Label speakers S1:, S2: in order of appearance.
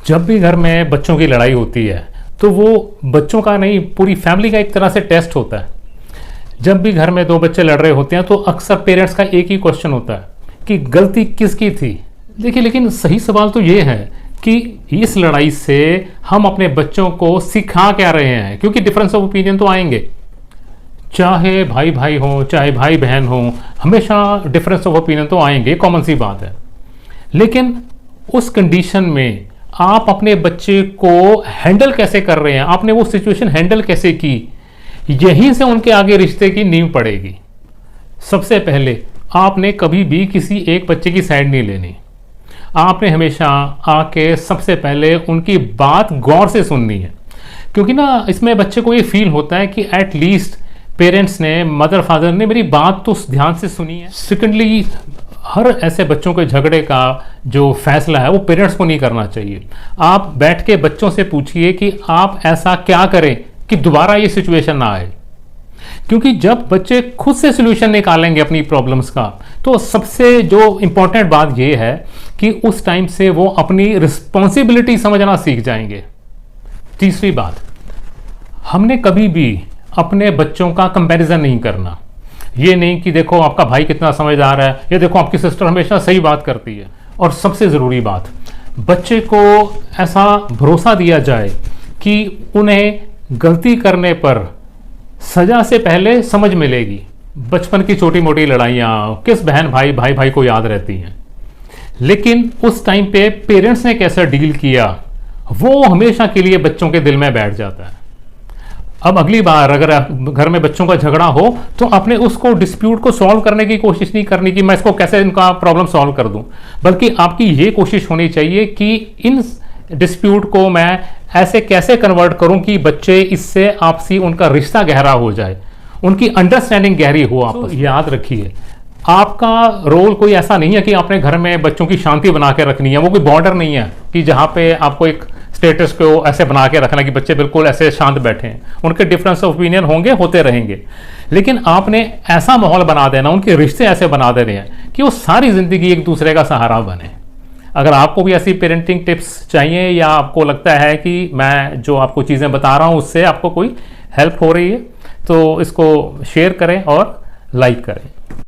S1: जब भी घर में बच्चों की लड़ाई होती है तो वो बच्चों का नहीं, पूरी फैमिली का एक तरह से टेस्ट होता है। जब भी घर में दो बच्चे लड़ रहे होते हैं तो अक्सर पेरेंट्स का एक ही क्वेश्चन होता है कि गलती किसकी थी। देखिए, लेकिन सही सवाल तो ये है कि इस लड़ाई से हम अपने बच्चों को सिखा क्या रहे हैं, क्योंकि डिफरेंस ऑफ ओपिनियन तो आएंगे, चाहे भाई भाई हो चाहे भाई बहन हो, हमेशा डिफरेंस ऑफ ओपिनियन तो आएंगे, कॉमन सी बात है। लेकिन उस कंडीशन में आप अपने बच्चे को हैंडल कैसे कर रहे हैं, आपने वो सिचुएशन हैंडल कैसे की, यहीं से उनके आगे रिश्ते की नींव पड़ेगी। सबसे पहले आपने कभी भी किसी एक बच्चे की साइड नहीं लेनी। आपने हमेशा आके सबसे पहले उनकी बात गौर से सुननी है, क्योंकि ना इसमें बच्चे को ये फील होता है कि एट लीस्ट पेरेंट्स ने, मदर फादर ने मेरी बात तो ध्यान से सुनी है। सेकेंडली, हर ऐसे बच्चों के झगड़े का जो फैसला है वो पेरेंट्स को नहीं करना चाहिए। आप बैठ के बच्चों से पूछिए कि आप ऐसा क्या करें कि दोबारा ये सिचुएशन ना आए, क्योंकि जब बच्चे खुद से सोल्यूशन निकालेंगे अपनी प्रॉब्लम्स का, तो सबसे जो इंपॉर्टेंट बात ये है कि उस टाइम से वो अपनी रिस्पॉन्सिबिलिटी समझना सीख जाएंगे। तीसरी बात, हमने कभी भी अपने बच्चों का कंपैरिजन नहीं करना। ये नहीं कि देखो आपका भाई कितना समझदार है, ये देखो आपकी सिस्टर हमेशा सही बात करती है। और सबसे ज़रूरी बात, बच्चे को ऐसा भरोसा दिया जाए कि उन्हें गलती करने पर सज़ा से पहले समझ मिलेगी। बचपन की छोटी मोटी लड़ाइयाँ किस बहन भाई भाई भाई को याद रहती हैं, लेकिन उस टाइम पे पेरेंट्स ने कैसा डील किया वो हमेशा के लिए बच्चों के दिल में बैठ जाता है। अब अगली बार अगर घर में बच्चों का झगड़ा हो तो आपने उसको डिस्प्यूट को सॉल्व करने की कोशिश नहीं करनी कि मैं इसको कैसे इनका प्रॉब्लम सॉल्व कर दूं, बल्कि आपकी ये कोशिश होनी चाहिए कि इन डिस्प्यूट को मैं ऐसे कैसे कन्वर्ट करूं कि बच्चे इससे आपसी उनका रिश्ता गहरा हो जाए, उनकी अंडरस्टैंडिंग गहरी हो आपस। याद रखिए, आपका रोल कोई ऐसा नहीं है कि आपने घर में बच्चों की शांति बना के रखनी है। वो कोई बॉर्डर नहीं है कि जहाँ पे आपको एक स्टेटस को ऐसे बना के रखना कि बच्चे बिल्कुल ऐसे शांत बैठे हैं। उनके डिफरेंस ऑफ ओपिनियन होंगे, होते रहेंगे, लेकिन आपने ऐसा माहौल बना देना, उनके रिश्ते ऐसे बना देने हैं कि वो सारी ज़िंदगी एक दूसरे का सहारा बने। अगर आपको भी ऐसी पेरेंटिंग टिप्स चाहिए या आपको लगता है कि मैं जो आपको चीज़ें बता रहा हूँ उससे आपको कोई हेल्प हो रही है, तो इसको शेयर करें और लाइक करें।